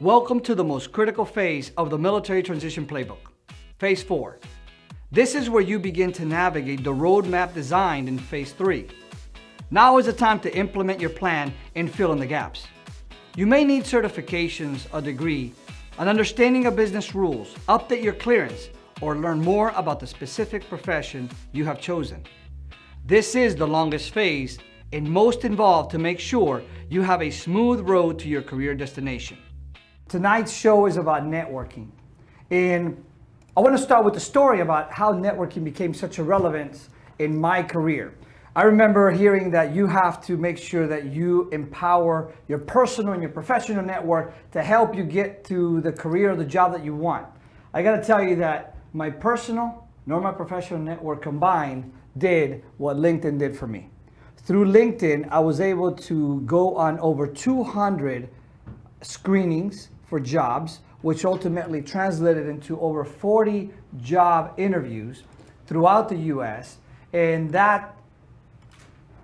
Welcome to the most critical phase of the Military Transition Playbook, Phase 4. This is where you begin to navigate the roadmap designed in Phase 3. Now is the time to implement your plan and fill in the gaps. You may need certifications, a degree, an understanding of business rules, update your clearance, or learn more about the specific profession you have chosen. This is the longest phase and most involved to make sure you have a smooth road to your career destination. Tonight's show is about networking. And I want to start with the story about how networking became such a relevance in my career. I remember hearing that you have to make sure that you empower your personal and your professional network to help you get to the career or the job that you want. I got to tell you that my personal nor my professional network combined did what LinkedIn did for me. Through LinkedIn, I was able to go on over 200 screenings for jobs, which ultimately translated into over 40 job interviews throughout the US, and that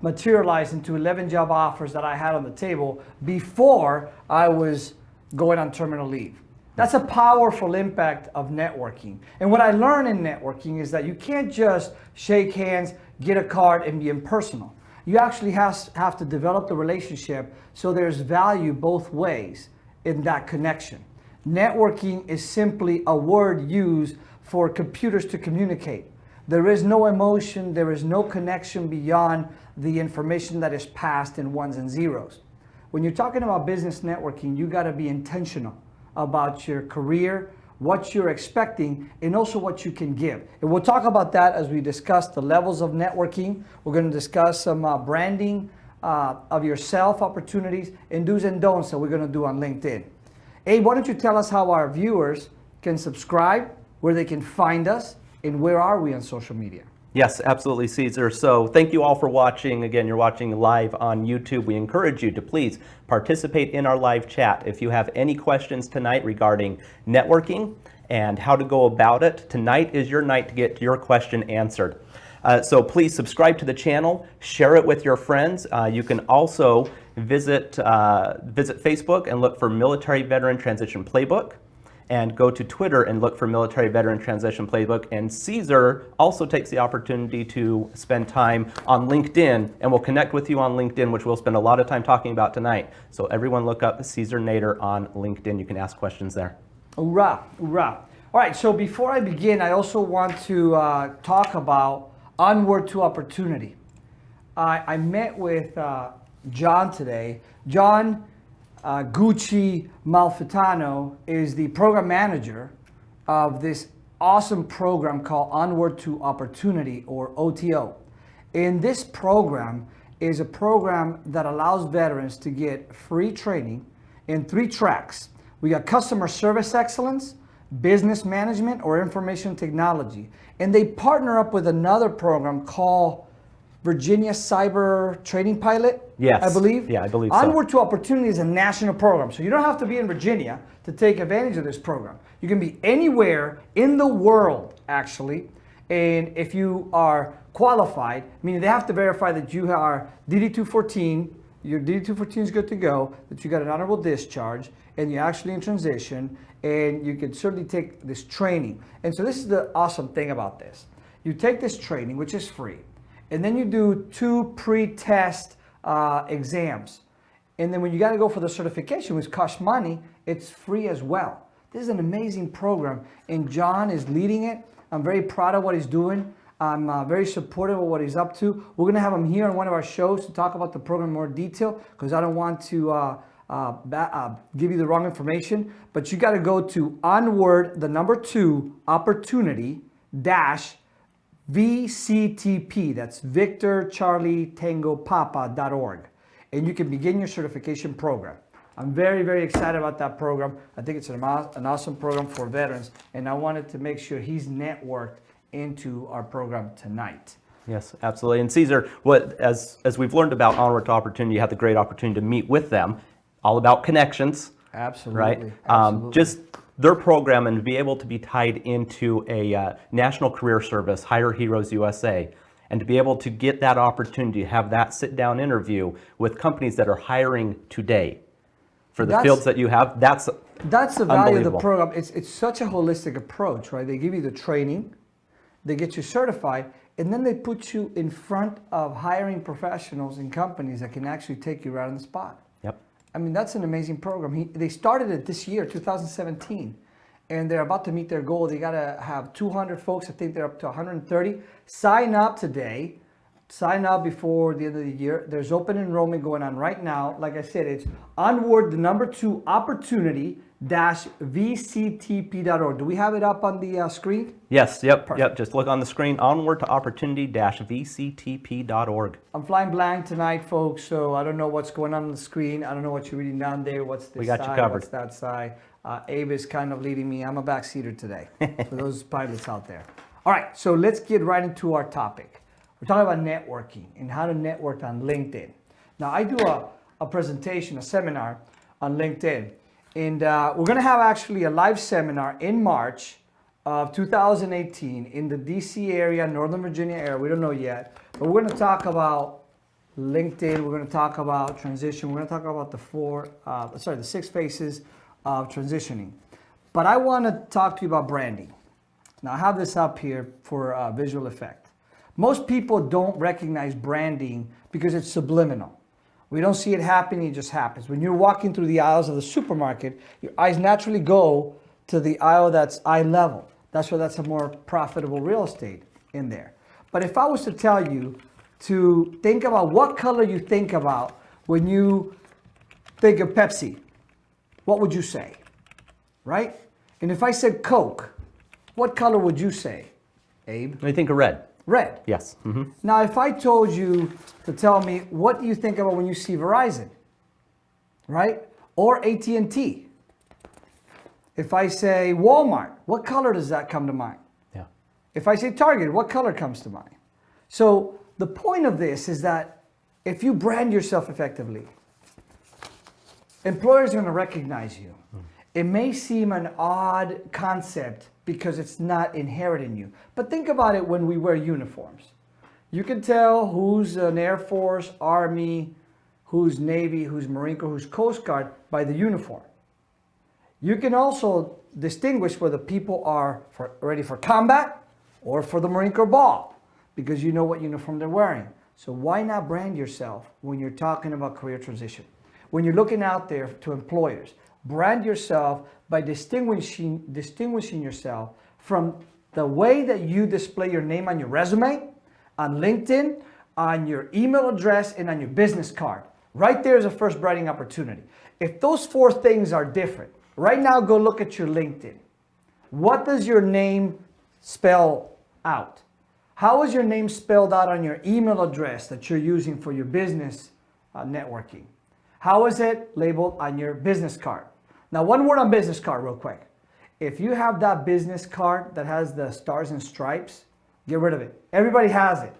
materialized into 11 job offers that I had on the table before I was going on terminal leave. That's a powerful impact of networking. And what I learned in networking is that you can't just shake hands, get a card, and be impersonal. You actually have to develop the relationship so there's value both ways in that connection. Networking is simply a word used for computers to communicate. There is no emotion, there is no connection beyond the information that is passed in ones and zeros. When you're talking about business networking, you gotta be intentional about your career, what you're expecting, and also what you can give. And we'll talk about that as we discuss the levels of networking. We're gonna discuss some branding of yourself opportunities and do's and don'ts that we're gonna do on LinkedIn. Abe, why don't you tell us how our viewers can subscribe, where they can find us, and where are we on social media? Yes, absolutely, Cesar. So thank you all for watching. Again, you're watching live on YouTube. We encourage you to please participate in our live chat. If you have any questions tonight regarding networking and how to go about it, tonight is your night to get your question answered. So please subscribe to the channel, share it with your friends. You can also visit Facebook and look for Military Veteran Transition Playbook, and go to Twitter and look for Military Veteran Transition Playbook. And Cesar also takes the opportunity to spend time on LinkedIn, and we'll connect with you on LinkedIn, which we'll spend a lot of time talking about tonight. So everyone look up Cesar Nader on LinkedIn. You can ask questions there. Hoorah, hoorah. All right, so before I begin, I also want to talk about Onward to Opportunity. I met with John today. John Gucci Malfitano is the program manager of this awesome program called Onward to Opportunity, or OTO. And this program is a program that allows veterans to get free training in 3 tracks. We got customer service excellence, business management, or information technology. And they partner up with another program called Virginia Cyber Training Pilot, yes, I believe. Yeah, I believe so. Onward to Opportunity is a national program, so you don't have to be in Virginia to take advantage of this program. You can be anywhere in the world, actually, and if you are qualified, meaning they have to verify that you are DD-214, your DD-214 is good to go, that you got an honorable discharge, and you're actually in transition, and you can certainly take this training. And so this is the awesome thing about this. You take this training, which is free, and then you do 2 pre-test exams. And then when you got to go for the certification, which costs money, it's free as well. This is an amazing program, and John is leading it. I'm very proud of what he's doing. I'm very supportive of what he's up to. We're going to have him here on one of our shows to talk about the program in more detail, because I don't want to give you the wrong information. But you got to go to Onward, the number 2, Opportunity dash VCTP, that's Victor Charlie Tango Papa.org, and you can begin your certification program. I'm very, very excited about that program. I think it's an awesome program for veterans, and I wanted to make sure he's networked into our program tonight. Yes, absolutely. And Cesar, as we've learned about Onward to Opportunity, you had the great opportunity to meet with them, all about connections. Absolutely. Right? Absolutely. Just their program, and to be able to be tied into a National Career Service, Hire Heroes USA, and to be able to get that opportunity to have that sit-down interview with companies that are hiring today for the fields that you have, that's That's the value of the Unbelievable. program. It's such a holistic approach, right? They give you the training, they get you certified, and then they put you in front of hiring professionals and companies that can actually take you right on the spot. Yep. I mean, that's an amazing program. They started it this year, 2017, and they're about to meet their goal. They got to have 200 folks. I think they're up to 130. Sign up today. Sign up before the end of the year. There's open enrollment going on right now. Like I said, it's onward, the number 2, opportunity-vctp.org. Do we have it up on the screen? Yes, yep, Perfect. yep. Just look on the screen, onward to opportunity-vctp.org. I'm flying blank tonight, folks, so I don't know what's going on the screen. I don't know what you're reading down there. What's this We got you side? covered. What's that side? Abe is kind of leading me. I'm a backseater today for those pilots out there. All right, so let's get right into our topic. We're talking about networking and how to network on LinkedIn. Now, I do a presentation, a seminar on LinkedIn, and we're going to have actually a live seminar in March of 2018 in the DC area, Northern Virginia area. We don't know yet, but we're going to talk about LinkedIn. We're going to talk about transition. We're going to talk about the 6 phases of transitioning. But I want to talk to you about branding. Now, I have this up here for visual effect. Most people don't recognize branding because it's subliminal. We don't see it happening, it just happens. When you're walking through the aisles of the supermarket, your eyes naturally go to the aisle that's eye level. That's where that's a more profitable real estate in there. But if I was to tell you to think about what color you think about when you think of Pepsi, what would you say? Right? And if I said Coke, what color would you say, Abe? I think of red. Red. Yes. Mm-hmm. Now, if I told you to tell me what do you think about when you see Verizon, right? Or AT&T. If I say Walmart, what color does that come to mind? Yeah. If I say Target, what color comes to mind? So the point of this is that if you brand yourself effectively, employers are going to recognize you. It may seem an odd concept because it's not inherent in you. But think about it when we wear uniforms. You can tell who's an Air Force, Army, who's Navy, who's Marine Corps, who's Coast Guard by the uniform. You can also distinguish whether people are ready for combat or for the Marine Corps ball because you know what uniform they're wearing. So why not brand yourself when you're talking about career transition? When you're looking out there to employers, brand yourself by distinguishing yourself from the way that you display your name on your resume, on LinkedIn, on your email address, and on your business card. Right there is a first branding opportunity. If those 4 things are different, right now go look at your LinkedIn. What does your name spell out? How is your name spelled out on your email address that you're using for your business networking? How is it labeled on your business card? Now, one word on business card real quick. If you have that business card that has the stars and stripes, get rid of it. Everybody has it.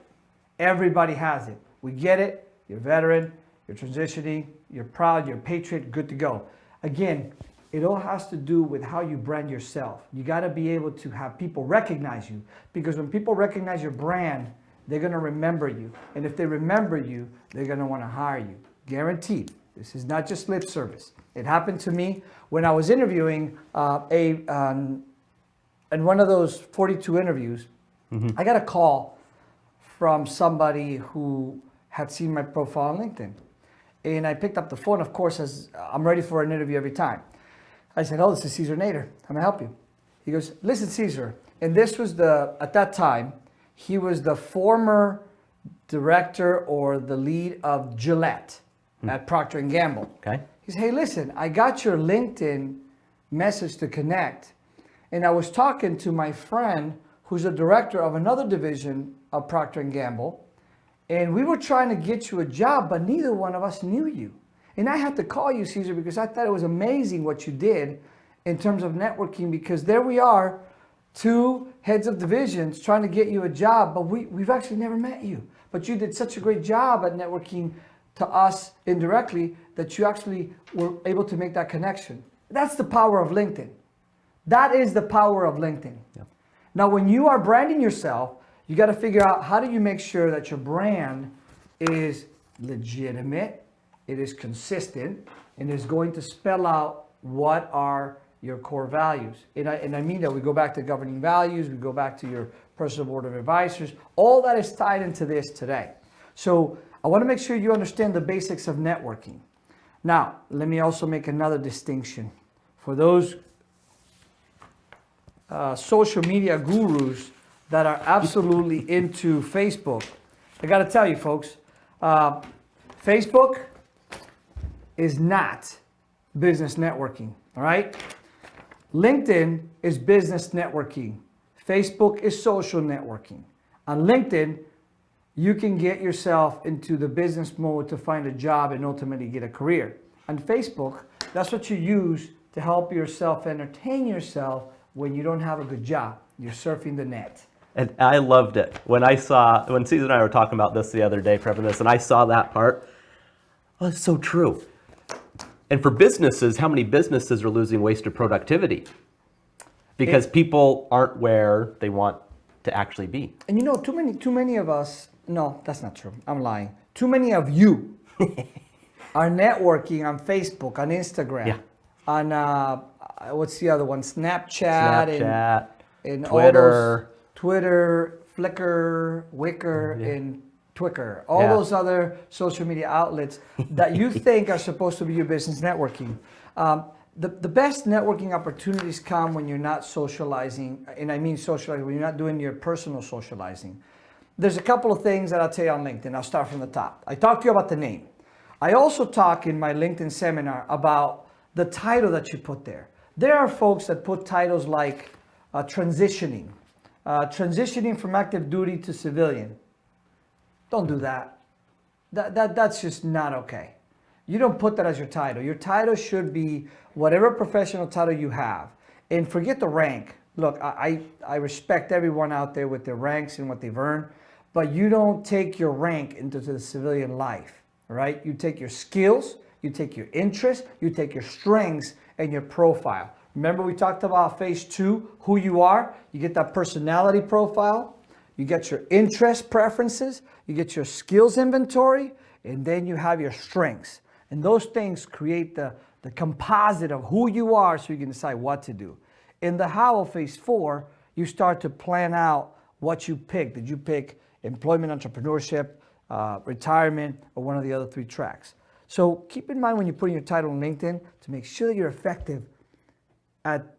Everybody has it. We get it. You're a veteran, you're transitioning, you're proud, you're a patriot, good to go. Again, it all has to do with how you brand yourself. You got to be able to have people recognize you because when people recognize your brand, they're going to remember you. And if they remember you, they're going to want to hire you. Guaranteed. This is not just lip service. It happened to me when I was interviewing in one of those 42 interviews. I got a call from somebody who had seen my profile on LinkedIn. And I picked up the phone, of course, as I'm ready for an interview every time. I said, "Oh, this is Cesar Nader. How may I help you?" He goes, "Listen, Cesar." And this was at that time, he was the former director or the lead of Gillette at Procter & Gamble. Okay. He said, "Hey, listen, I got your LinkedIn message to connect. And I was talking to my friend who's a director of another division of Procter & Gamble. And we were trying to get you a job, but neither one of us knew you. And I had to call you, Cesar, because I thought it was amazing what you did in terms of networking, because there we are, 2 heads of divisions trying to get you a job, but we've actually never met you. But you did such a great job at networking to us indirectly that you actually were able to make that connection." That's the power of LinkedIn. That is the power of LinkedIn. Yep. Now, when you are branding yourself, you got to figure out how do you make sure that your brand is legitimate, it is consistent, and is going to spell out what are your core values. And I mean that we go back to governing values, we go back to your personal board of advisors. All that is tied into this today. So I want to make sure you understand the basics of networking. Now, let me also make another distinction. For those social media gurus that are absolutely into Facebook, I got to tell you folks, Facebook is not business networking, all right? LinkedIn is business networking. Facebook is social networking. On LinkedIn, you can get yourself into the business mode to find a job and ultimately get a career. On Facebook, that's what you use to help yourself entertain yourself when you don't have a good job. You're surfing the net. And I loved it. When Cesar and I were talking about this the other day, prepping this, and I saw that part, oh, it's so true. And for businesses, how many businesses are losing wasted productivity? Because people aren't where they want to actually be. And you know, too many of us, no, that's not true. I'm lying. Too many of you are networking on Facebook, on Instagram, on, what's the other one? Snapchat. And Twitter. Twitter, Flickr, Wicker, and Twicker. All those other social media outlets that you think are supposed to be your business networking. The best networking opportunities come when you're not socializing, and I mean socializing, when you're not doing your personal socializing. There's a couple of things that I'll tell you on LinkedIn. I'll start from the top. I talked to you about the name. I also talk in my LinkedIn seminar about the title that you put there. There are folks that put titles like transitioning from active duty to civilian. Don't do that. That's just not okay. You don't put that as your title. Your title should be whatever professional title you have. And forget the rank. Look, I respect everyone out there with their ranks and what they've earned, but you don't take your rank into the civilian life, right? You take your skills, you take your interests, you take your strengths and your profile. Remember we talked about phase 2, who you are. You get that personality profile, you get your interest preferences, you get your skills inventory, and then you have your strengths. And those things create the composite of who you are so you can decide what to do. In the how of phase 4, you start to plan out what you pick. Did you pick employment, entrepreneurship, retirement, or one of the other 3 tracks? So keep in mind when you're putting your title on LinkedIn to make sure that you're effective at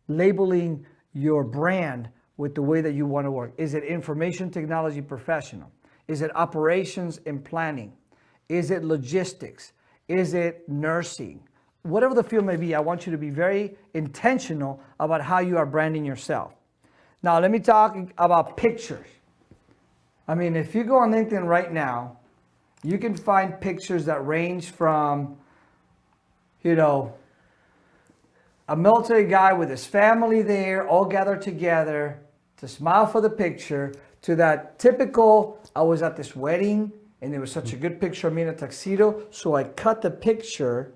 labeling your brand with the way that you want to work. Is it information technology professional? Is it operations and planning? Is it logistics? Is it nursing? Whatever the field may be, I want you to be very intentional about how you are branding yourself. Now, let me talk about pictures. I mean, if you go on LinkedIn right now, you can find pictures that range from, you know, a military guy with his family there, all gathered together to smile for the picture, to that typical, I was at this wedding and it was such a good picture of me in a tuxedo, so I cut the picture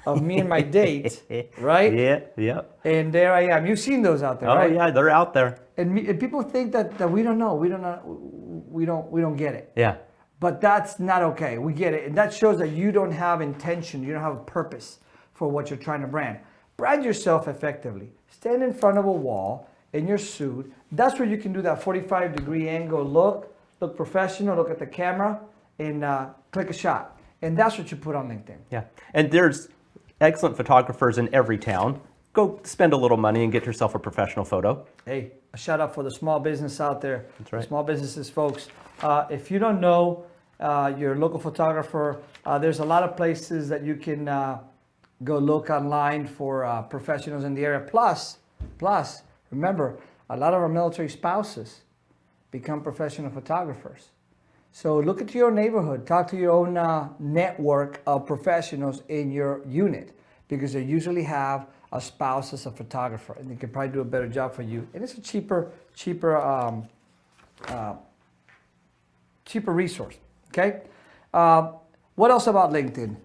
of me and my date, right? Yeah. And there I am. You've seen those out there, right? Oh yeah, they're out there. And people think that we don't know, we don't get it. Yeah. But that's not okay. We get it. And that shows that you don't have intention, you don't have a purpose for what you're trying to brand. Brand yourself effectively. Stand in front of a wall in your suit. That's where you can do that 45-degree angle look professional, look at the camera, and click a shot. And that's what you put on LinkedIn. Yeah. And there's excellent photographers in every town. Go spend a little money and get yourself a professional photo. Hey, a shout out for the small business out there. That's right. Small businesses, folks. If you don't know your local photographer, there's a lot of places that you can go look online for professionals in the area. Plus, remember, a lot of our military spouses become professional photographers. So look at your neighborhood, talk to your own network of professionals in your unit, because they usually have a spouse as a photographer, and they can probably do a better job for you. And it's a cheaper resource, okay? What else about LinkedIn?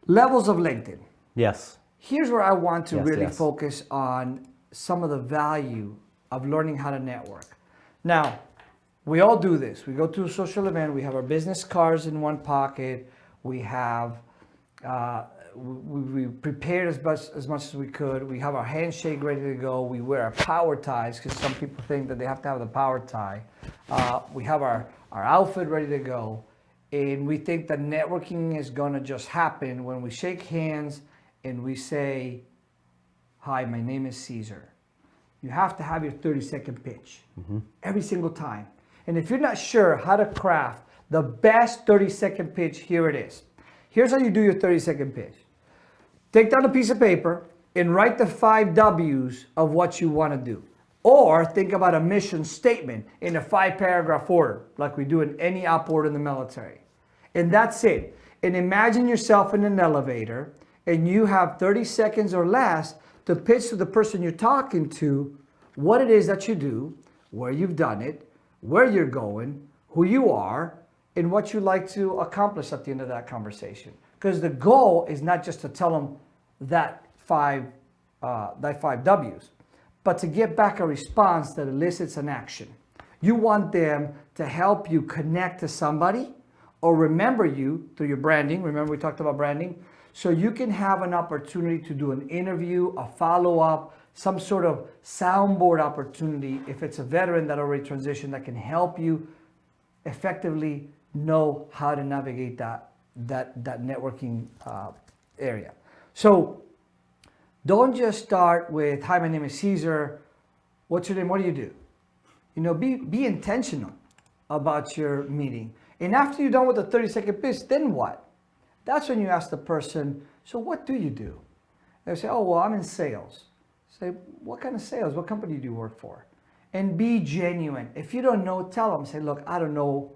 Levels of LinkedIn. Yes. Here's where I want to really yes. focus on some of the value of learning how to network. Now, we all do this. We go to a social event, we have our business cards in one pocket, we have we prepared as much as we could. We have our handshake ready to go. We wear our power ties because some people think that they have to have the power tie. We have our outfit ready to go. And we think that networking is going to just happen when we shake hands and we say, hi, my name is Cesar. You have to have your 30-second pitch every single time. And if you're not sure how to craft the best 30-second pitch, here it is. Here's how you do your 30-second pitch. Take down a piece of paper and write the 5 W's of what you want to do. Or think about a mission statement in a 5-paragraph order, like we do in any op order in the military. And that's it. And imagine yourself in an elevator and you have 30 seconds or less to pitch to the person you're talking to what it is that you do, where you've done it, where you're going, who you are, and what you like to accomplish at the end of that conversation. Because the goal is not just to tell them that 5 W's, but to get back a response that elicits an action. You want them to help you connect to somebody or remember you through your branding. Remember we talked about branding? So you can have an opportunity to do an interview, a follow-up, some sort of soundboard opportunity if it's a veteran that already transitioned that can help you effectively know how to navigate that networking area. So don't just start with, hi, my name is Cesar. What's your name? What do you do? You know, be intentional about your meeting. And after you're done with the 30-second pitch, then what? That's when you ask the person, so what do you do? They say, oh, well, I'm in sales. Say, what kind of sales? What company do you work for? And be genuine. If you don't know, tell them. Say, look, I don't know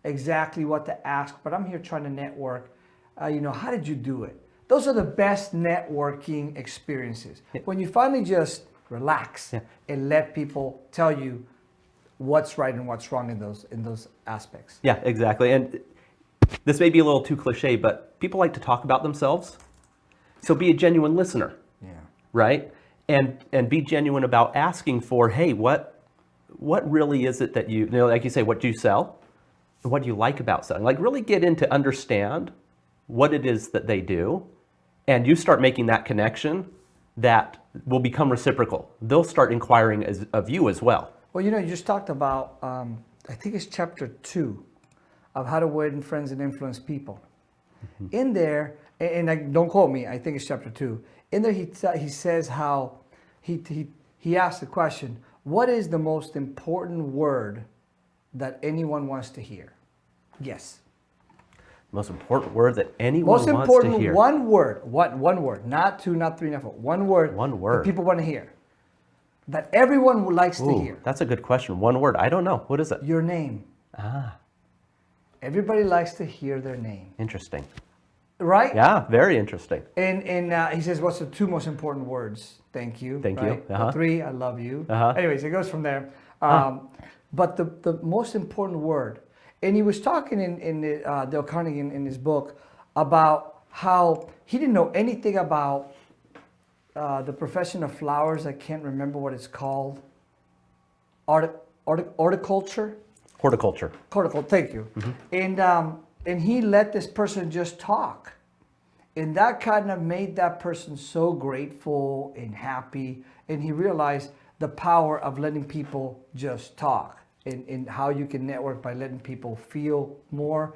exactly what to ask, but I'm here trying to network. How did you do it? Those are the best networking experiences. Yeah. When you finally just relax and let people tell you what's right and what's wrong in those aspects. Yeah, exactly. And this may be a little too cliche, but people like to talk about themselves. So be a genuine listener. Yeah. Right? And be genuine about asking for, hey, what really is it that you like you say, what do you sell? What do you like about selling? Like really get in to understand what it is that they do, and you start making that connection that will become reciprocal. They'll start inquiring of you as well. Well, you just talked about, I think it's chapter 2 of how to win friends and influence people. Mm-hmm. In there, and don't quote me, I think it's chapter 2. In there, he says how he asked the question, what is the most important word that anyone wants to hear? Yes. Most important word that anyone wants to hear. Most important one word, not 2, not 3, not 4. One word that people want to hear. That everyone likes to hear. That's a good question. One word. I don't know. What is it? Your name. Everybody likes to hear their name. Interesting. Right? Yeah, very interesting. And he says, what's the 2 most important words? Thank you. Thank you. 3, I love you. Anyways, it goes from there. But the most important word, and he was talking in Dale Carnegie in his book about how he didn't know anything about the profession of flowers. I can't remember what it's called. Horticulture. Thank you. Mm-hmm. And he let this person just talk. And that kind of made that person so grateful and happy. And he realized the power of letting people just talk and how you can network by letting people feel more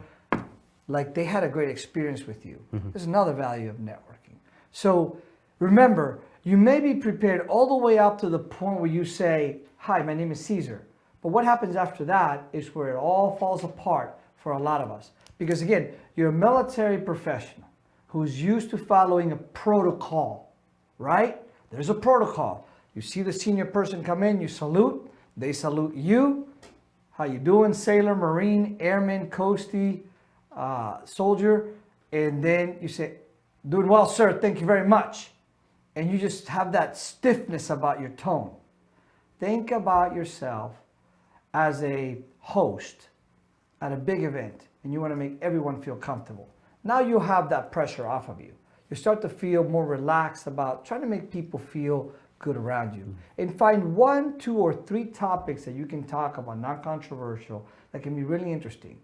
like they had a great experience with you. Mm-hmm. There's another value of networking. So remember, you may be prepared all the way up to the point where you say, hi, my name is Cesar. But what happens after that is where it all falls apart for a lot of us. Because again, you're a military professional who's used to following a protocol, right? There's a protocol. You see the senior person come in, you salute, they salute you. How you doing, sailor, marine, airman, coastie, soldier? And then you say, doing well, sir, thank you very much. And you just have that stiffness about your tone. Think about yourself as a host at a big event, and you want to make everyone feel comfortable. Now you have that pressure off of you. You start to feel more relaxed about trying to make people feel good around you. And find 1, 2, or 3 topics that you can talk about, non-controversial, that can be really interesting.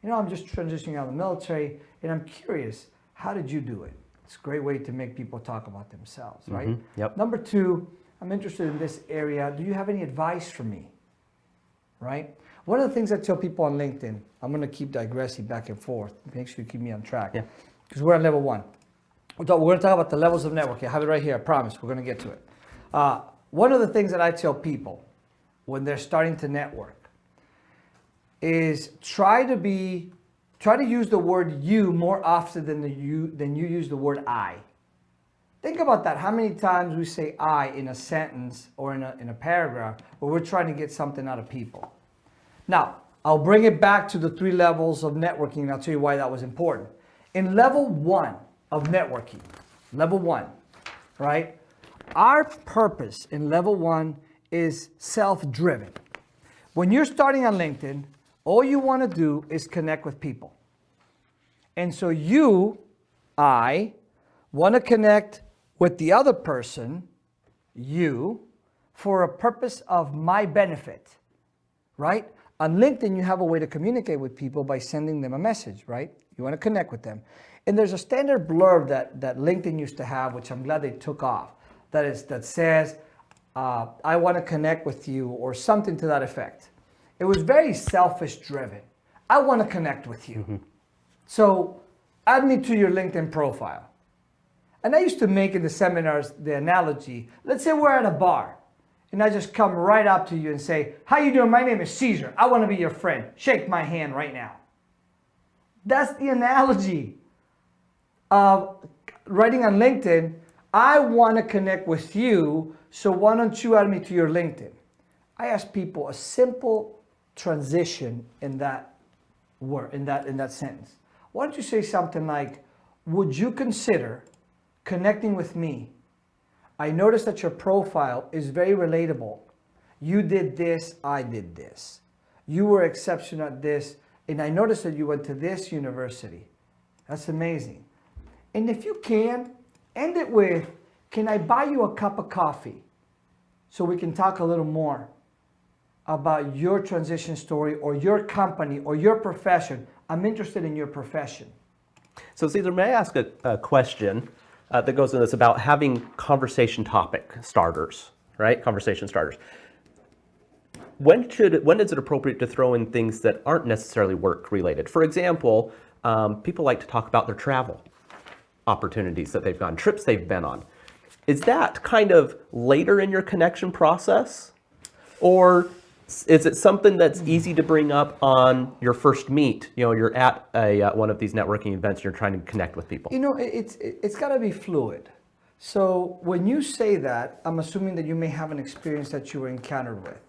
I'm just transitioning out of the military, and I'm curious, how did you do it? It's a great way to make people talk about themselves, right? Yep. Number two, I'm interested in this area. Do you have any advice for me? Right? One of the things I tell people on LinkedIn, I'm going to keep digressing back and forth. Make sure you keep me on track. Yeah. Because we're on level one. We're going to talk about the levels of networking. I have it right here. I promise. We're going to get to it. One of the things that I tell people when they're starting to network is try to use the word you more often than you use the word I. Think about that. How many times we say I in a sentence or in a paragraph where we're trying to get something out of people. Now, I'll bring it back to the 3 levels of networking, and I'll tell you why that was important. In level 1 of networking, level 1, right? Our purpose in level 1 is self-driven. When you're starting on LinkedIn, all you want to do is connect with people. And so I want to connect with the other person, you, for a purpose of my benefit, right? On LinkedIn, you have a way to communicate with people by sending them a message, right? You want to connect with them. And there's a standard blurb that LinkedIn used to have, which I'm glad they took off, that says, I want to connect with you, or something to that effect. It was very selfish driven. I want to connect with you. Mm-hmm. So add me to your LinkedIn profile. And I used to make in the seminars the analogy, let's say we're at a bar and I just come right up to you and say, how you doing? My name is Cesar. I want to be your friend. Shake my hand right now. That's the analogy of writing on LinkedIn. I want to connect with you, so why don't you add me to your LinkedIn? I ask people a simple transition in that word, in that sentence. Why don't you say something like, would you consider connecting with me? I noticed that your profile is very relatable. You did this, I did this. You were exceptional at this, and I noticed that you went to this university. That's amazing. And if you can, end it with, can I buy you a cup of coffee so we can talk a little more about your transition story or your company or your profession? I'm interested in your profession. So Cesar, may I ask a question that goes in this about having conversation topic starters, right? Conversation starters. When is it appropriate to throw in things that aren't necessarily work related? For example, people like to talk about their travel opportunities that they've gone, trips they've been on. Is that kind of later in your connection process? Or is it something that's easy to bring up on your first meet? You know, you're at one of these networking events, you're trying to connect with people. You know, it's got to be fluid. So when you say that, I'm assuming that you may have an experience that you were encountered with.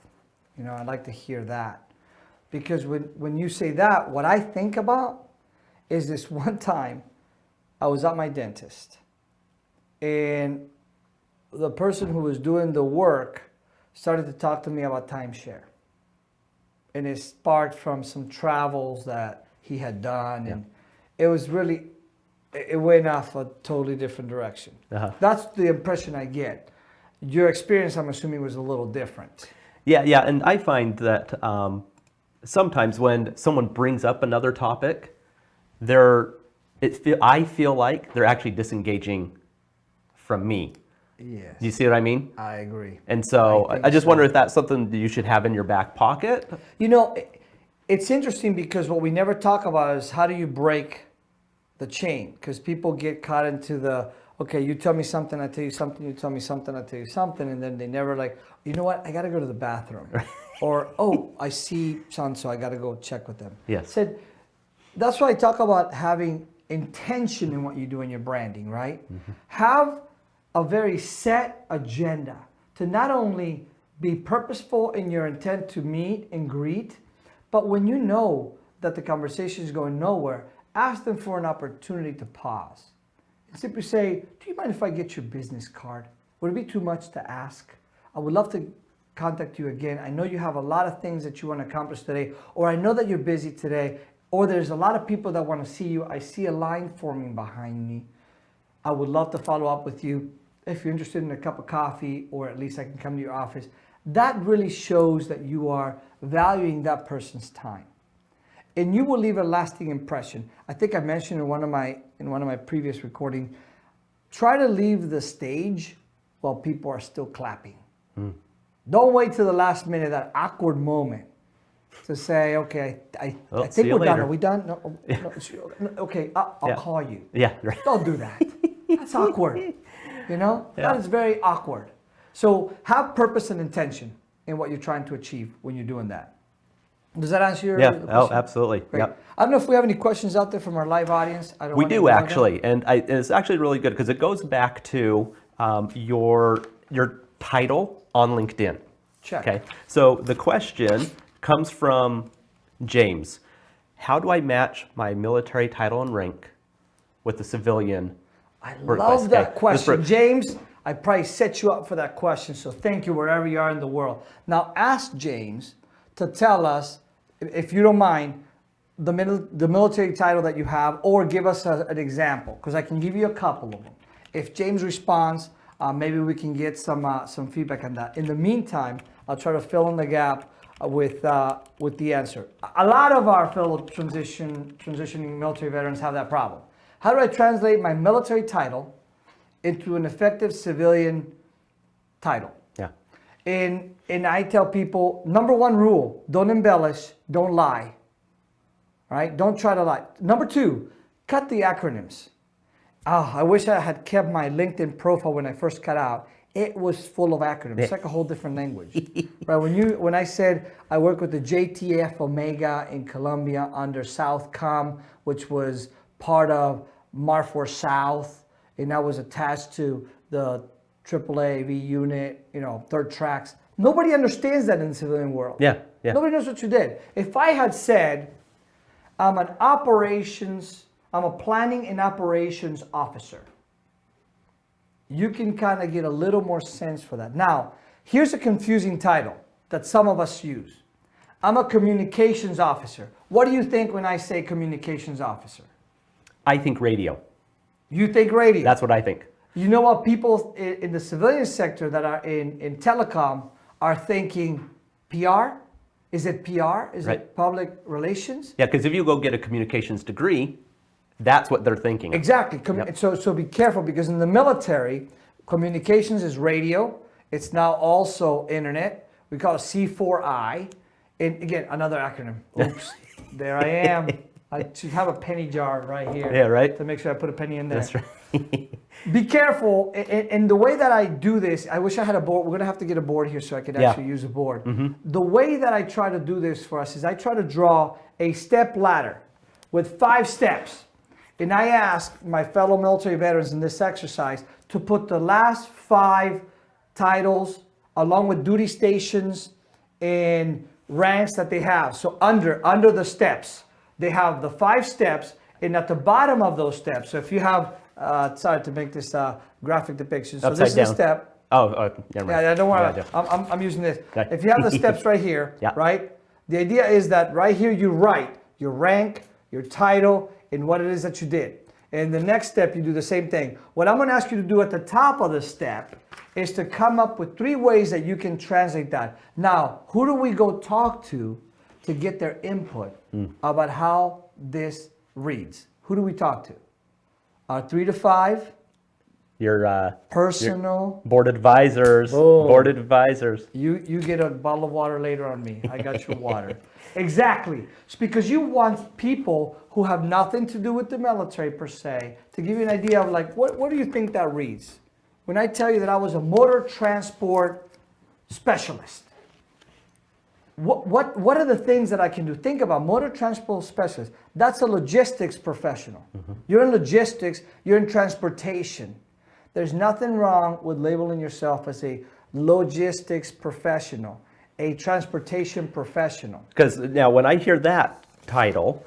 You know, I'd like to hear that. Because when you say that, what I think about is this one time I was at my dentist, and the person who was doing the work started to talk to me about timeshare. And it sparked from some travels that he had done. Yeah. And it was really, it went off a totally different direction. Uh-huh. That's the impression I get. Your experience, I'm assuming, was a little different. Yeah. And I find that sometimes when someone brings up another topic, I feel like they're actually disengaging from me. Yes. Do you see what I mean? I agree. And so I just wonder if that's something that you should have in your back pocket. You know, it's interesting because what we never talk about is how do you break the chain? Because people get caught into the, okay, you tell me something, I tell you something, you tell me something, I tell you something, and then they never like, you know what, I got to go to the bathroom. Or, oh, I see so-and-so, I got to go check with them. Yes. That's why I talk about having intention in what you do in your branding, right? Mm-hmm. Have a very set agenda to not only be purposeful in your intent to meet and greet, but when you know that the conversation is going nowhere, ask them for an opportunity to pause. And simply say, do you mind if I get your business card? Would it be too much to ask? I would love to contact you again. I know you have a lot of things that you want to accomplish today, or I know that you're busy today, or there's a lot of people that want to see you. I see a line forming behind me. I would love to follow up with you. If you're interested in a cup of coffee, or at least I can come to your office. That really shows that you are valuing that person's time. And you will leave a lasting impression. I think I mentioned in one of my previous recordings, try to leave the stage while people are still clapping. Don't wait till the last minute, that awkward moment, to say, okay, I think we're done. Are we done? No, okay, I'll call you. Yeah, right. Don't do that. That's awkward. That is very awkward. So have purpose and intention in what you're trying to achieve when you're doing that. Does that answer your question? Oh, absolutely. Great. Yep. I don't know if we have any questions out there from our live audience. We do actually, and it's actually really good because it goes back to your title on LinkedIn. Check. Okay. So the question comes from James. How do I match my military title and rank with the civilian? I love that question, James. I probably set you up for that question, so thank you wherever you are in the world. Now ask James to tell us, if you don't mind, the military title that you have, or give us an example, because I can give you a couple of them. If James responds, maybe we can get some feedback on that. In the meantime, I'll try to fill in the gap with the answer. A lot of our fellow transitioning military veterans have that problem. How do I translate my military title into an effective civilian title? Yeah. And I tell people, number one rule, don't embellish, don't lie. Right? Don't try to lie. Number two, cut the acronyms. Oh, I wish I had kept my LinkedIn profile when I first cut out. It was full of acronyms. It's like a whole different language. Right? When I said I work with the JTF Omega in Colombia under Southcom, which was part of Marfor South, and that was attached to the AAAV unit, 3rd Tracks. Nobody understands that in the civilian world. Yeah. Nobody knows what you did. If I had said, I'm a planning and operations officer, you can kind of get a little more sense for that. Now, here's a confusing title that some of us use. I'm a communications officer. What do you think when I say communications officer? I think radio. You think radio? That's what I think. You know what people in the civilian sector that are in telecom are thinking? PR? Is it PR? Is it public relations? Yeah, because if you go get a communications degree, that's what they're thinking. Exactly. So be careful, because in the military, communications is radio. It's now also internet. We call it C4I. And again, another acronym. Oops, there I am. I should have a penny jar right here. Yeah, right. To make sure I put a penny in there. That's right. Be careful. And the way that I do this, I wish I had a board. We're going to have to get a board here so I could actually use a board. Mm-hmm. The way that I try to do this for us is I try to draw a step ladder with 5 steps. And I ask my fellow military veterans in this exercise to put the last 5 titles along with duty stations and ranks that they have. So under the steps, they have the 5 steps, and at the bottom of those steps, so if you have, sorry to make this graphic depiction. So this is a step. Yeah, don't worry. Yeah, I'm using this. Okay. If you have the steps right here, right? The idea is that right here you write your rank, your title, and what it is that you did. And the next step, you do the same thing. What I'm going to ask you to do at the top of the step is to come up with 3 ways that you can translate that. Now, who do we go talk to get their input about how this reads? Who do we talk to? Our 3 to 5? Your personal your board advisors. Board advisors. You get a bottle of water later on me. I got your water. Exactly. It's because you want people who have nothing to do with the military per se to give you an idea of like, what do you think that reads? When I tell you that I was a motor transport specialist, what are the things that I can do? Think about motor transport specialist. That's a logistics professional. Mm-hmm. You're in logistics, you're in transportation. There's nothing wrong with labeling yourself as a logistics professional, a transportation professional. Because now when I hear that title,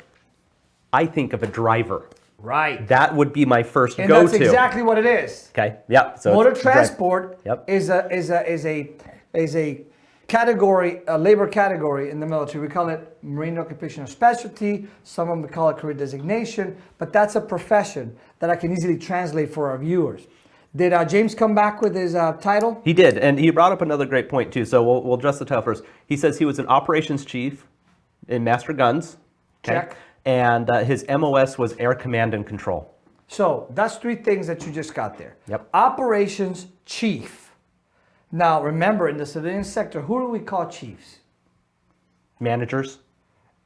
I think of a driver. Right. That would be my first go-to. And that's exactly what it is. Okay. Yep. So motor transport is a category, a labor category in the military. We call it Marine Occupational Specialty. Some of them call it career designation, but that's a profession that I can easily translate for our viewers. Did James come back with his title? He did, and he brought up another great point too. So we'll address the title first. He says he was an operations chief in Master Guns. Okay. Check. And his MOS was Air Command and Control. So that's 3 things that you just got there. Yep. Operations chief. Now remember, in the civilian sector, who do we call chiefs? Managers,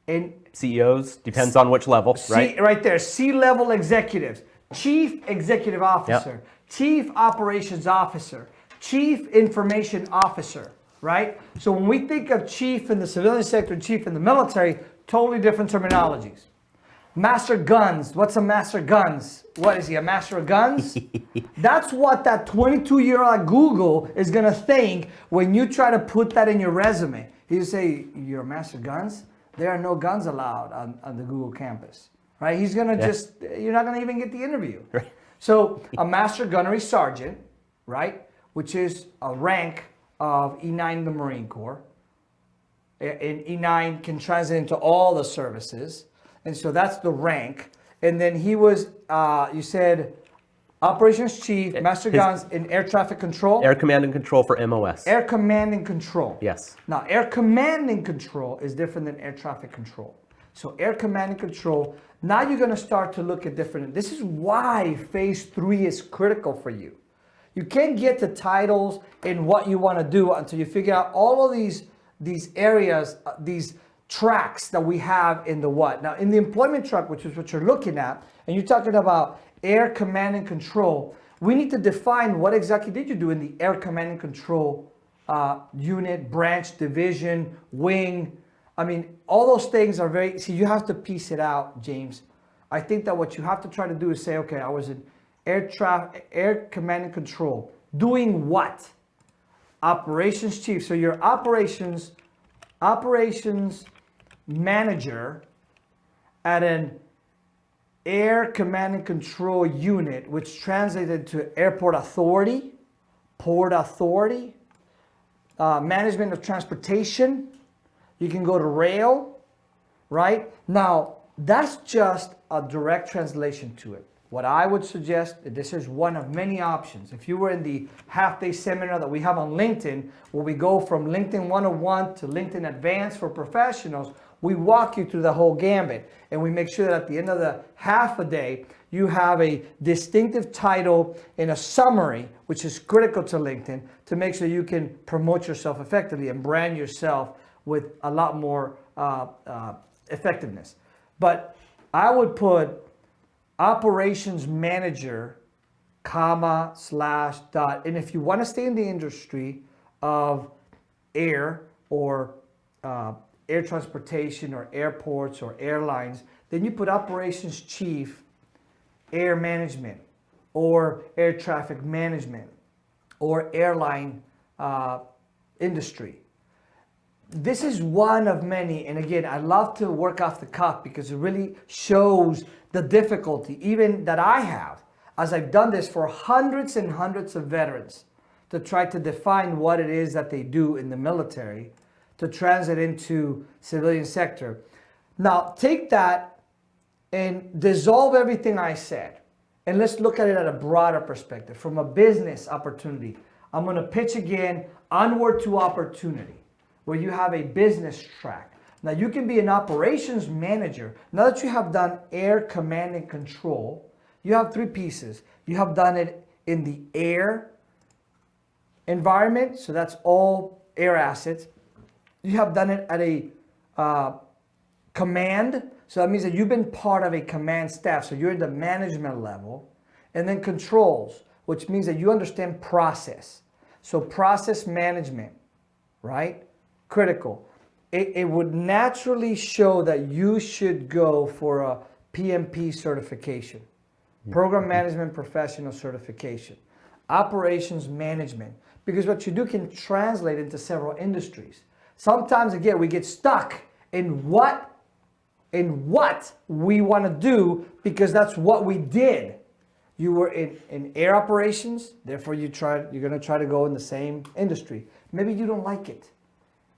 In CEOs, depends on which level, right? Right there, C-level executives, chief executive officer, chief operations officer, chief information officer, right? So when we think of chief in the civilian sector, chief in the military, totally different terminologies. Master guns, what's a master guns? What is he, a master of guns? That's what that 22-year-old at Google is gonna think when you try to put that in your resume. He'll say, you're a master of guns? There are no guns allowed on the Google campus, right? He's gonna just, you're not gonna even get the interview. Right. So a master gunnery sergeant, right? Which is a rank of E9 in the Marine Corps. And E9 can translate into all the services. And so that's the rank. And then he was, you said, operations chief, master guns in air traffic control. Air command and control for MOS. Air command and control. Yes. Now, air command and control is different than air traffic control. So air command and control, now you're going to start to look at different. This is why phase 3 is critical for you. You can't get the titles and what you want to do until you figure out all of these areas, these tracks that we have in the what. Now, in the employment track, which is what you're looking at, and you're talking about air command and control, we need to define what exactly did you do in the air command and control unit, branch, division, wing. I mean, all those things are very, see, you have to piece it out, James. I think that what you have to try to do is say, okay, I was in air command and control. Doing what? Operations chief. So your operations manager at an air command and control unit, which translated to airport authority, port authority, management of transportation. You can go to rail, right? Now, that's just a direct translation to it. What I would suggest, this is one of many options. If you were in the half-day seminar that we have on LinkedIn, where we go from LinkedIn 101 to LinkedIn Advanced for professionals, we walk you through the whole gambit. And we make sure that at the end of the half a day, you have a distinctive title and a summary, which is critical to LinkedIn, to make sure you can promote yourself effectively and brand yourself with a lot more effectiveness. But I would put operations manager, comma, slash, dot. And if you want to stay in the industry of air or air transportation or airports or airlines, then you put operations chief, air management or air traffic management or airline industry. This is one of many, and again, I love to work off the cuff because it really shows the difficulty even that I have as I've done this for hundreds and hundreds of veterans to try to define what it is that they do in the military to transit into civilian sector. Now take that and dissolve everything I said, and let's look at it at a broader perspective from a business opportunity. I'm going to pitch again, onward to opportunity, where you have a business track. Now you can be an operations manager. Now that you have done air command and control, you have 3 pieces. You have done it in the air environment, so that's all air assets. You have done it at a command, so that means that you've been part of a command staff, so you're in the management level. And then controls, which means that you understand process. So process management, right? Critical. It would naturally show that you should go for a PMP certification, Program Management Professional certification, operations management, because what you do can translate into several industries. Sometimes, again, we get stuck in what we want to do because that's what we did. You were in air operations, therefore you're going to try to go in the same industry. Maybe you don't like it.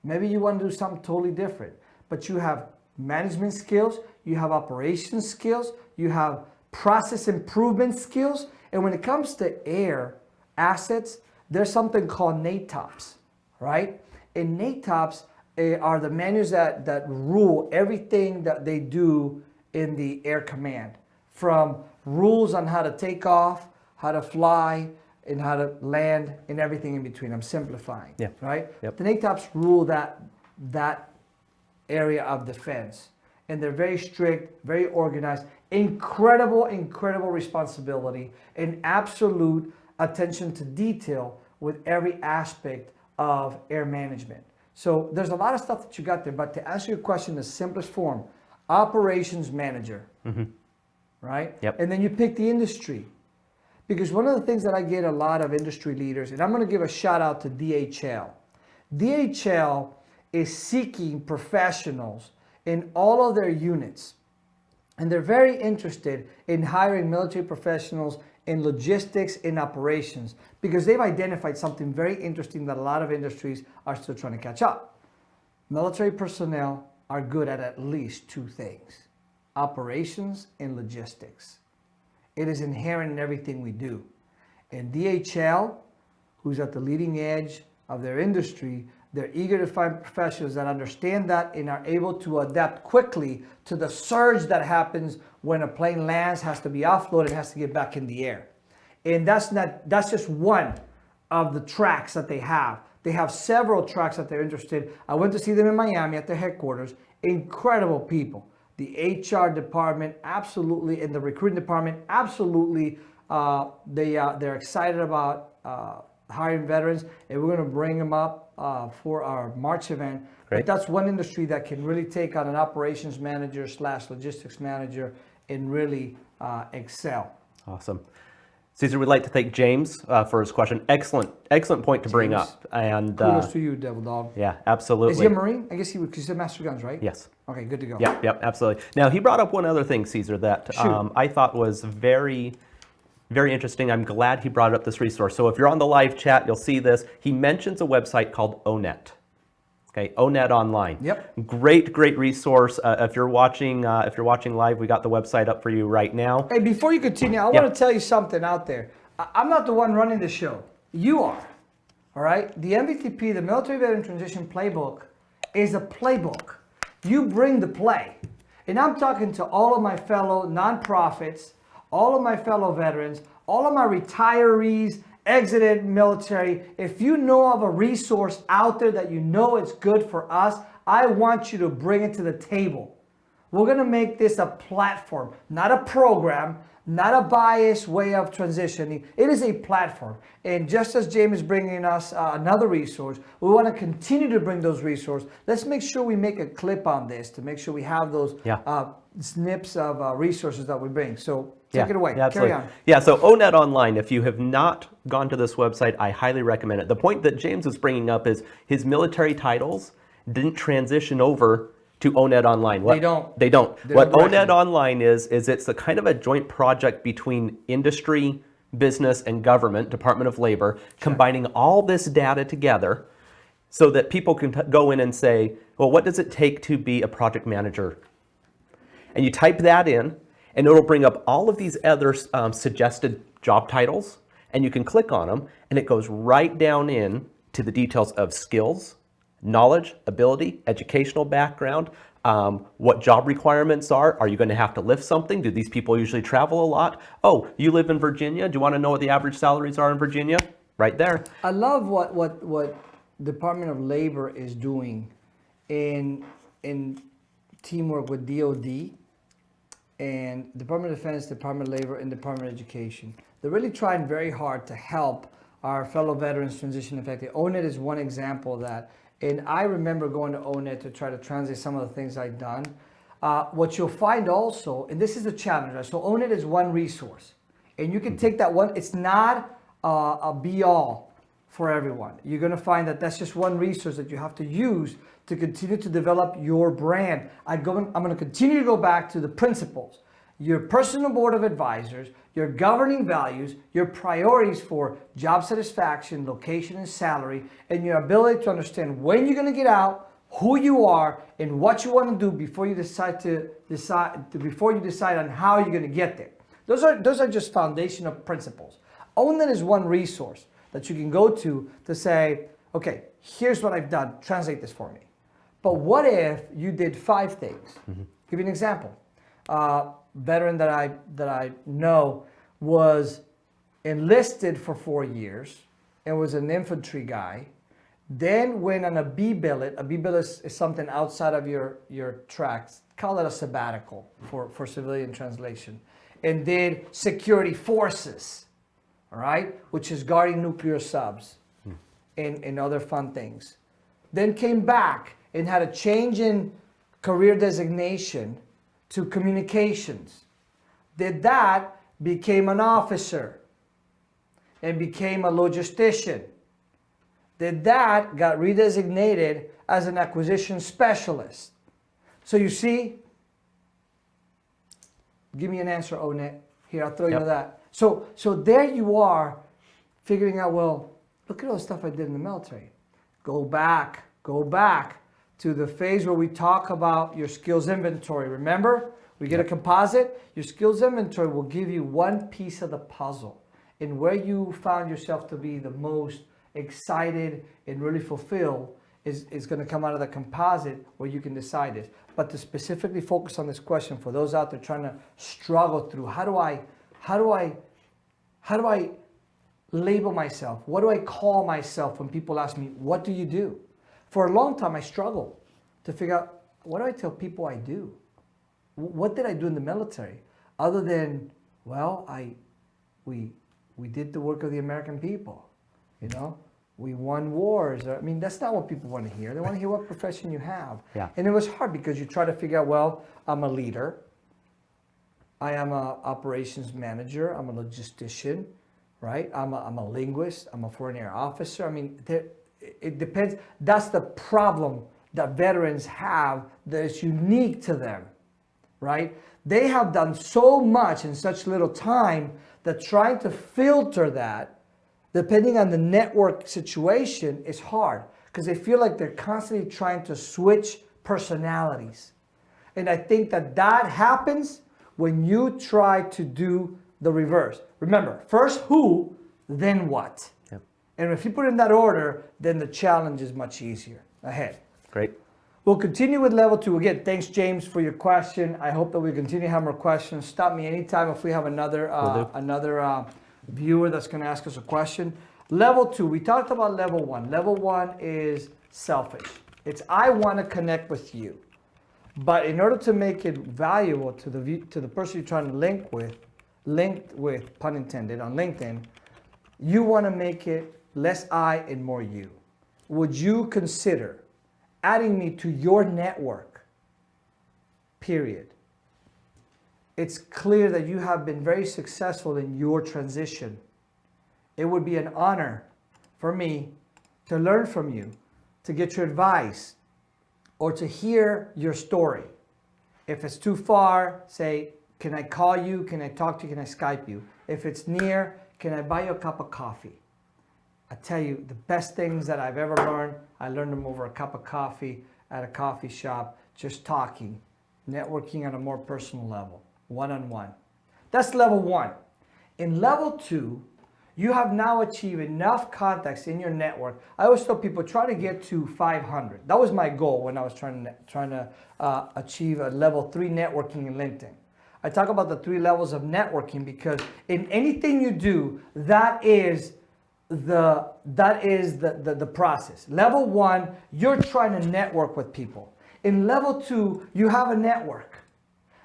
Maybe you want to do something totally different, but you have management skills, you have operations skills, you have process improvement skills, and when it comes to air assets, there's something called NATOPS, right? And NATOPS are the manuals that rule everything that they do in the air command, from rules on how to take off, how to fly, and how to land, and everything in between. I'm simplifying, right? Yep. The NATOPs rule that area of defense. And they're very strict, very organized, incredible responsibility, and absolute attention to detail with every aspect of air management. So there's a lot of stuff that you got there, but to answer your question in the simplest form, operations manager, right? Yep. And then you pick the industry. Because one of the things that I get a lot of industry leaders, and I'm going to give a shout out to DHL. DHL is seeking professionals in all of their units. And they're very interested in hiring military professionals in logistics and operations because they've identified something very interesting that a lot of industries are still trying to catch up. Military personnel are good at least two things: operations and logistics. It is inherent in everything we do. And DHL, who's at the leading edge of their industry, they're eager to find professionals that understand that and are able to adapt quickly to the surge that happens when a plane lands, has to be offloaded, has to get back in the air. And that's just one of the tracks that they have. They have several tracks that they're interested. I went to see them in Miami at their headquarters. Incredible people. The HR department, absolutely, and the recruiting department, absolutely. They're excited about hiring veterans, and we're going to bring them up for our March event. Great. But that's one industry that can really take on an operations manager / logistics manager and really excel. Awesome. Cesar, we'd like to thank James for his question. Excellent point to bring up. And kudos to you, Devil Dog. Yeah, absolutely. Is he a Marine? I guess he said Master Guns, right? Yes. Okay, good to go. Yep, absolutely. Now, he brought up one other thing, Cesar, that I thought was very, very interesting. I'm glad he brought up this resource. So if you're on the live chat, you'll see this. He mentions a website called ONET. Okay, ONET Online. Yep. Great resource. If you're watching live, we got the website up for you right now. Hey, before you continue, I want to tell you something out there. I'm not the one running the show. You are. All right. The MVTP, the Military Veteran Transition Playbook, is a playbook. You bring the play, and I'm talking to all of my fellow nonprofits, all of my fellow veterans, all of my retirees, exited military. If you know of a resource out there that you know it's good for us, I want you to bring it to the table. We're going to make this a platform, not a program, not a biased way of transitioning. It is a platform. And just as James is bringing us another resource, we want to continue to bring those resources. Let's make sure we make a clip on this to make sure we have those snips of resources that we bring. So take it away. Carry on. Yeah, so ONET Online, if you have not gone to this website, I highly recommend it. The point that James is bringing up is his military titles didn't transition over to ONET Online. They don't. What ONET Online is it's a kind of a joint project between industry, business, and government, Department of Labor, combining all this data together so that people can go in and say, well, what does it take to be a project manager? And you type that in, and it'll bring up all of these other suggested job titles, and you can click on them, and it goes right down in to the details of skills, knowledge, ability, educational background, what job requirements are. Are you going to have to lift something? Do these people usually travel a lot? Oh, you live in Virginia. Do you want to know what the average salaries are in Virginia? Right there. I love what Department of Labor is doing in teamwork with DOD and Department of Defense, Department of Labor, and Department of Education. They're really trying very hard to help our fellow veterans transition effectively. ONET is one example of that. And I remember going to ONET to try to translate some of the things I'd done. What you'll find also, and this is the challenge, right? So ONET is one resource. And you can take that one, it's not a be-all for everyone. You're gonna find that that's just one resource that you have to use to continue to develop your brand. I'm gonna continue to go back to the principles. Your personal board of advisors, your governing values, your priorities for job satisfaction, location, and salary, and your ability to understand when you're going to get out, who you are, and what you want to do before you decide on how you're going to get there. Those are just foundational principles. ONET is one resource that you can go to say, okay, here's what I've done. Translate this for me. But what if you did 5 things? Give you an example. veteran that I know was enlisted for 4 years and was an infantry guy, then went on a B billet. A B billet is something outside of your tracks. Call it a sabbatical for civilian translation. And did security forces, all right, which is guarding nuclear subs and other fun things. Then came back and had a change in career designation to communications. Did that, became an officer and became a logistician. Did that, got redesignated as an acquisition specialist. So you see, give me an answer, Onet. Here, I'll throw you that. So there you are, figuring out, well, look at all the stuff I did in the military. Go back to the phase where we talk about your skills inventory. Remember, we get a composite. Your skills inventory will give you one piece of the puzzle and where you found yourself to be the most excited and really fulfilled is going to come out of the composite where you can decide this. But to specifically focus on this question for those out there trying to struggle through, how do I label myself? What do I call myself when people ask me, what do you do? For a long time, I struggled to figure out, what do I tell people I do? What did I do in the military? Other than, well, we did the work of the American people, you know? We won wars. I mean, that's not what people want to hear. They want to hear what profession you have. Yeah. And it was hard because you try to figure out, well, I'm a leader. I am an operations manager. I'm a logistician, right? I'm a linguist. I'm a foreign air officer. I mean, it depends. That's the problem that veterans have that is unique to them, right? They have done so much in such little time that trying to filter that, depending on the network situation, is hard because they feel like they're constantly trying to switch personalities. And I think that happens when you try to do the reverse. Remember, first who, then what. Yep. And if you put it in that order, then the challenge is much easier ahead. Great. We'll continue with level 2. Again, thanks, James, for your question. I hope that we continue to have more questions. Stop me anytime if we have another viewer that's going to ask us a question. Level 2, we talked about level 1. Level 1 is selfish. It's I want to connect with you. But in order to make it valuable to the person you're trying to link with, pun intended, on LinkedIn, you want to make it less I and more you. Would you consider adding me to your network? Period. It's clear that you have been very successful in your transition. It would be an honor for me to learn from you, to get your advice, or to hear your story. If it's too far, say, can I call you? Can I talk to you? Can I Skype you? If it's near, can I buy you a cup of coffee? I tell you, the best things that I've ever learned, I learned them over a cup of coffee at a coffee shop, just talking, networking on a more personal level. One-on-one. That's level 1. In level 2, you have now achieved enough contacts in your network. I always tell people, try to get to 500. That was my goal when I was trying to achieve a level 3 networking in LinkedIn. I talk about the 3 levels of networking because in anything you do, that is the process. Level 1, you're trying to network with people. In level 2, you have a network.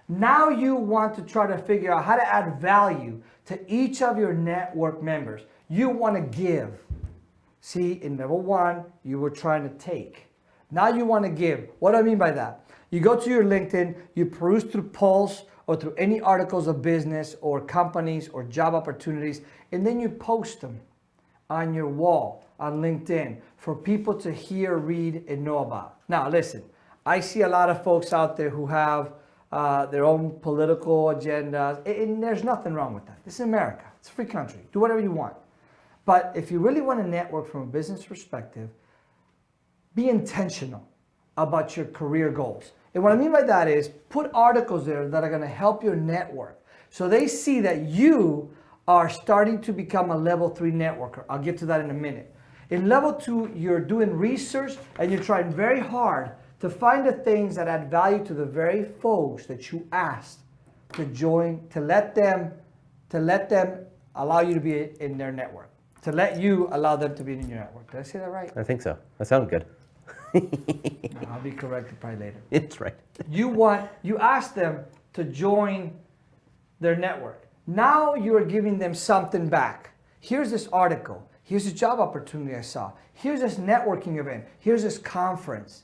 Now you want to try to figure out how to add value to each of your network members. You want to give. See, in level 1, you were trying to take. Now you want to give. What do I mean by that? You go to your LinkedIn, you peruse through Pulse or through any articles of business or companies or job opportunities, and then you post them on your wall on LinkedIn for people to hear, read, and know about. Now listen, I see a lot of folks out there who have their own political agendas, and there's nothing wrong with that. This is America. It's a free country. Do whatever you want. But if you really want to network from a business perspective, be intentional about your career goals. And what I mean by that is put articles there that are going to help your network so they see that you are starting to become a level 3 networker. I'll get to that in a minute. In level 2, you're doing research and you're trying very hard to find the things that add value to the very folks that you asked to join, to let them allow you to be in their network, to let you allow them to be in your network. Did I say that right? I think so. That sounded good. I'll be corrected probably later. It's right. You ask them to join their network. Now you are giving them something back. Here's this article. Here's a job opportunity I saw. Here's this networking event. Here's this conference.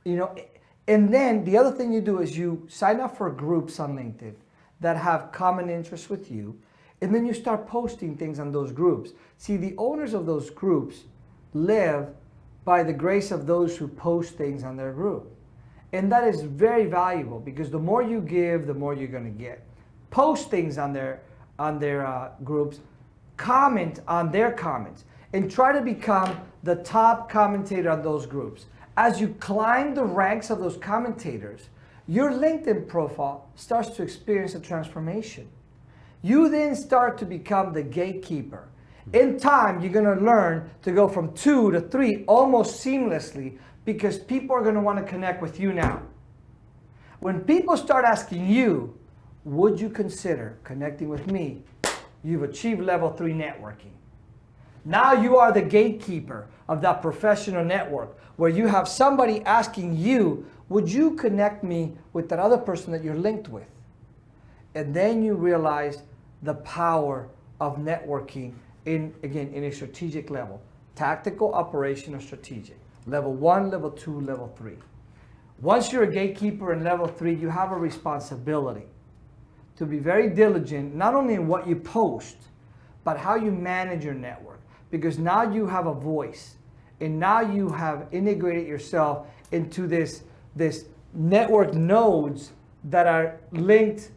And then the other thing you do is you sign up for groups on LinkedIn that have common interests with you, and then you start posting things on those groups. See, the owners of those groups live by the grace of those who post things on their group. And that is very valuable because the more you give, the more you're going to get. Post things on their groups, comment on their comments, and try to become the top commentator on those groups. As you climb the ranks of those commentators, your LinkedIn profile starts to experience a transformation. You then start to become the gatekeeper. In time, you're going to learn to go from 2 to 3 almost seamlessly because people are going to want to connect with you now. When people start asking you, would you consider connecting with me? You've achieved level 3 networking. Now you are the gatekeeper of that professional network where you have somebody asking you, would you connect me with that other person that you're linked with? And then you realize the power of networking in a strategic level. Tactical, operational, strategic. Level 1, level 2, level 3. Once you're a gatekeeper in level 3, you have a responsibility to be very diligent, not only in what you post, but how you manage your network. Because now you have a voice, and now you have integrated yourself into this network nodes that are linked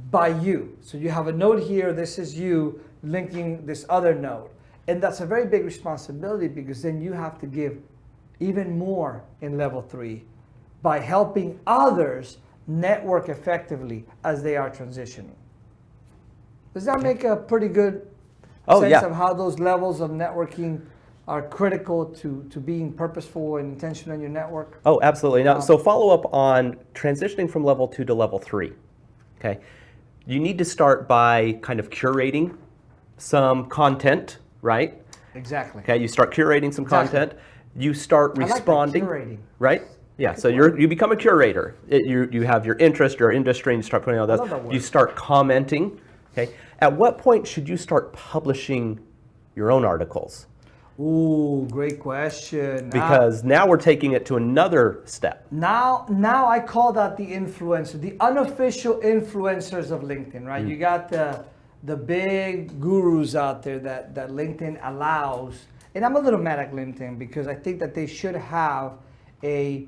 by you. So you have a node here, this is you linking this other node. And that's a very big responsibility because then you have to give even more in level 3 by helping others network effectively as they are transitioning. Does that make a pretty good sense of how those levels of networking are critical to being purposeful and intentional in your network? Oh, absolutely. Now, so follow up on transitioning from level 2 to level 3. Okay, you need to start by kind of curating some content, right? Exactly. Okay, you start curating some content. You start responding. I like that, curating. Right? Yeah. So you become a curator. You have your interest, your industry, and you start putting all those. You start commenting. Okay. At what point should you start publishing your own articles? Ooh, great question. Because now we're taking it to another step. Now I call that the influencer, the unofficial influencers of LinkedIn, right? You got the big gurus out there that LinkedIn allows. And I'm a little mad at LinkedIn because I think that they should have a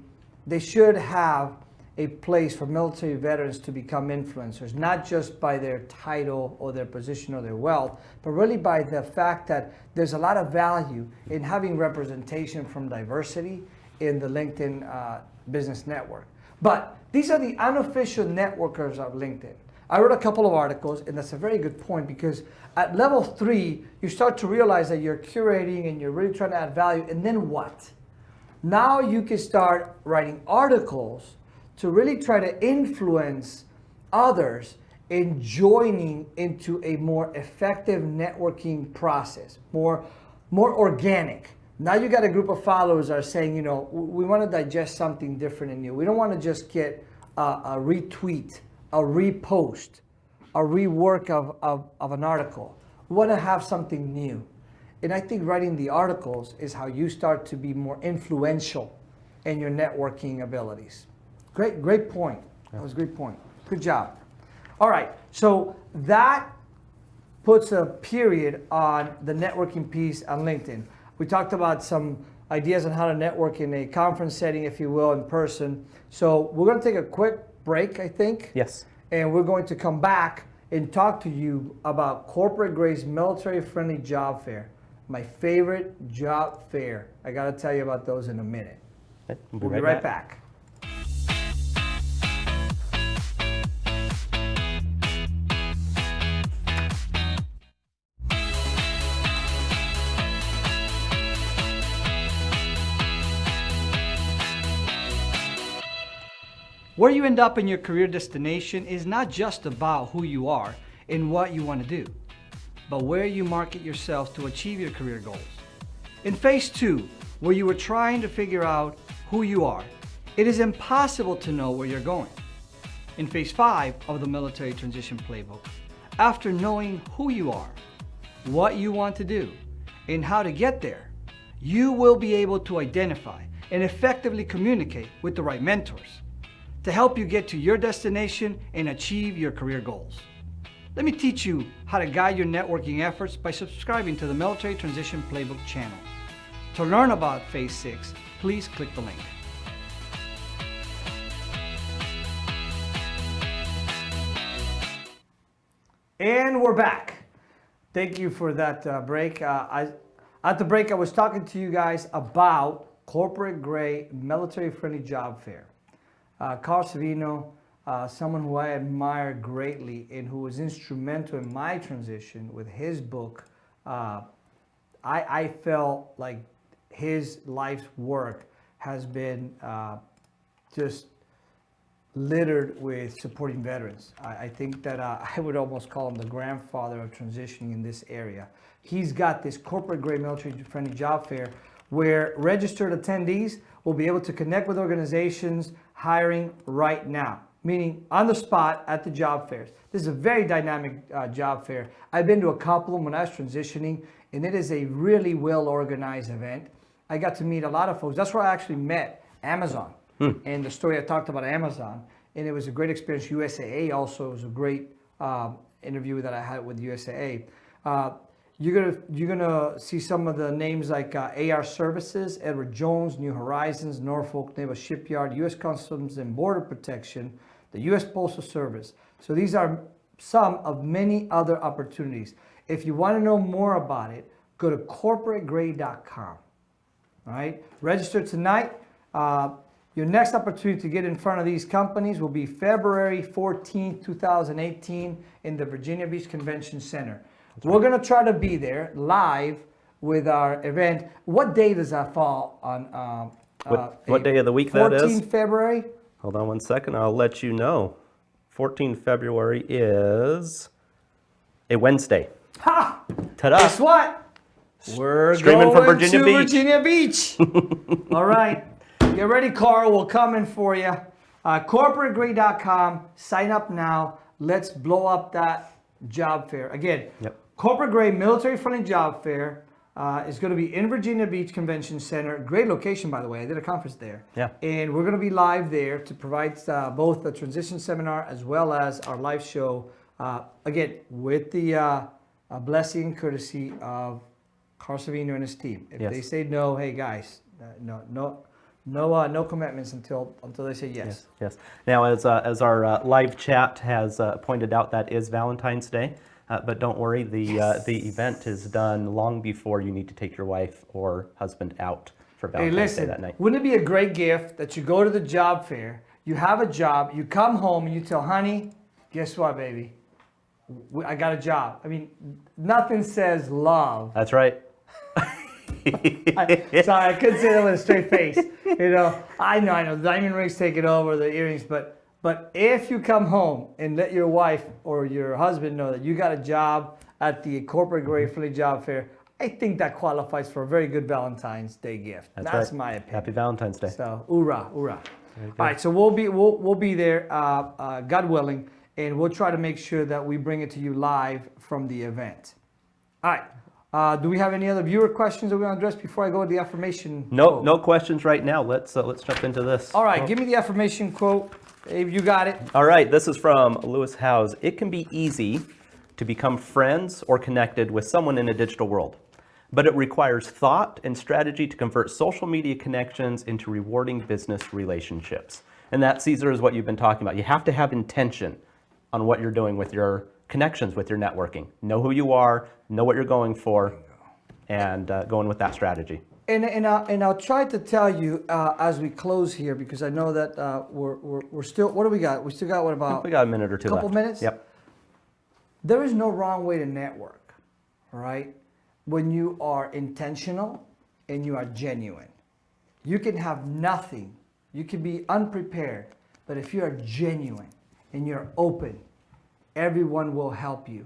place for military veterans to become influencers, not just by their title or their position or their wealth, but really by the fact that there's a lot of value in having representation from diversity in the LinkedIn business network. But these are the unofficial networkers of LinkedIn. I wrote a couple of articles, and that's a very good point because at level 3, you start to realize that you're curating and you're really trying to add value, and then what? Now you can start writing articles to really try to influence others in joining into a more effective networking process, more organic. Now you got a group of followers that are saying, we want to digest something different in you. We don't want to just get a retweet, a repost, a rework of an article. We want to have something new. And I think writing the articles is how you start to be more influential in your networking abilities. Great point. That was a great point. Good job. All right, so that puts a period on the networking piece on LinkedIn. We talked about some ideas on how to network in a conference setting, if you will, in person. So we're going to take a quick break, I think. Yes. And we're going to come back and talk to you about Corporate Grace military-friendly job fair. My favorite job fair. I got to tell you about those in a minute. We'll be right back. Where you end up in your career destination is not just about who you are and what you want to do, but where you market yourself to achieve your career goals. In phase 2, where you are trying to figure out who you are, it is impossible to know where you're going. In phase 5 of the Military Transition Playbook, after knowing who you are, what you want to do, and how to get there, you will be able to identify and effectively communicate with the right mentors to help you get to your destination and achieve your career goals. Let me teach you how to guide your networking efforts by subscribing to the Military Transition Playbook channel. To learn about phase 6, please click the link. And we're back. Thank you for that break. At the break, I was talking to you guys about corporate grade military friendly job fair. Carl Savino, someone who I admire greatly and who was instrumental in my transition with his book, I felt like his life's work has been just littered with supporting veterans. I think that I would almost call him the grandfather of transitioning in this area. He's got this corporate grade military friendly job fair where registered attendees will be able to connect with organizations hiring right now, meaning on the spot at the job fairs. This is a very dynamic job fair. I've been to a couple of them when I was transitioning, and it is a really well organized event. I got to meet a lot of folks. That's where I actually met Amazon. And the story I talked about Amazon, and it was a great experience. USAA also was a great interview that I had with USAA. You're gonna see some of the names like AR Services, Edward Jones, New Horizons, Norfolk Naval Shipyard, U.S. Customs and Border Protection, the U.S. Postal Service. So these are some of many other opportunities. If you want to know more about it, go to corporategrade.com. All right, register tonight. Your next opportunity to get in front of these companies will be February 14th, 2018 in the Virginia Beach Convention Center. We're going to try to be there live with our event. What day does that fall on? What day of the week that is? 14th February? Hold on one second. I'll let you know. 14th February is a Wednesday. Ha! Ta-da! Guess what? We're Streaming going from Virginia to Beach. Virginia Beach. All right. Get ready, Carl. We're coming for you. CorporateGrade.com. Sign up now. Let's blow up that job fair. Again, Corporate Grade Military Friendly Job Fair is going to be in Virginia Beach Convention Center. Great location, by the way. I did a conference there. Yeah. And we're going to be live there to provide both the transition seminar as well as our live show. Again, with the blessing and courtesy of Carl Savino and his team. If they say no, hey guys, no commitments until they say yes. Yes. Now, as our live chat has pointed out, that is Valentine's Day. But don't worry, the event is done long before you need to take your wife or husband out for Valentine's Day that night. Wouldn't it be a great gift that you go to the job fair, you have a job, you come home and you tell, honey, guess what, baby? I got a job. I mean, nothing says love. That's right. Sorry, I couldn't say that with a straight face. You know, I know, diamond rings take it over, the earrings, but if you come home and let your wife or your husband know that you got a job at the Corporate Grade Friendly Job Fair, I think that qualifies for a very good Valentine's Day gift. That's my opinion. Happy Valentine's Day. So, hoorah, hoorah. All right, so we'll be there, God willing, and we'll try to make sure that we bring it to you live from the event. All right. Do we have any other viewer questions that we want to address before I go with the affirmation quote? No questions right now. Let's jump into this. All right, give me the affirmation quote. Dave, you got it. All right, this is from Lewis Howes. It can be easy to become friends or connected with someone in a digital world, but it requires thought and strategy to convert social media connections into rewarding business relationships. And that, Cesar, is what you've been talking about. You have to have intention on what you're doing with your connections, with your networking. Know who you are, know what you're going for, and going with that strategy. And I'll try to tell you as we close here, because I know that we're still, what do we got? We still got what about? We got a minute or two left. Couple minutes? Yep. There is no wrong way to network, all right? When you are intentional and you are genuine. You can have nothing. You can be unprepared. But if you're genuine and you're open, everyone will help you.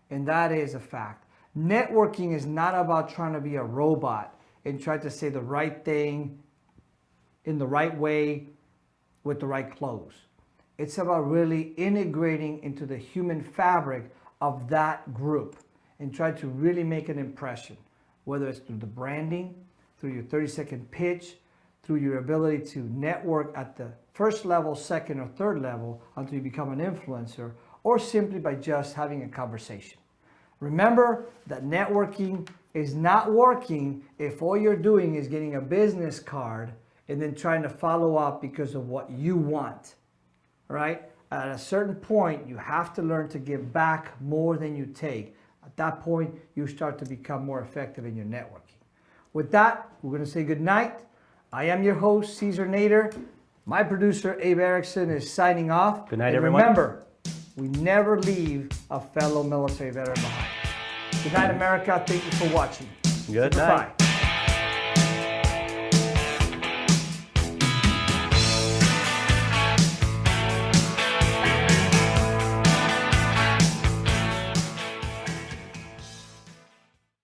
And that is a fact. Networking is not about trying to be a robot and try to say the right thing in the right way with the right clothes. It's about really integrating into the human fabric of that group and try to really make an impression, whether it's through the branding, through your 30-second pitch, through your ability to network at the first level, second, or third level until you become an influencer, or simply by just having a conversation. Remember that networking is not working if all you're doing is getting a business card and then trying to follow up because of what you want, right? At a certain point, you have to learn to give back more than you take. At that point, you start to become more effective in your networking. With that, we're going to say good night. I am your host, Cesar Nader. My producer, Abe Erickson, is signing off. Good night, and everyone. Remember, we never leave a fellow military veteran behind. Good night, America. Thank you for watching. Good Super night. Bye.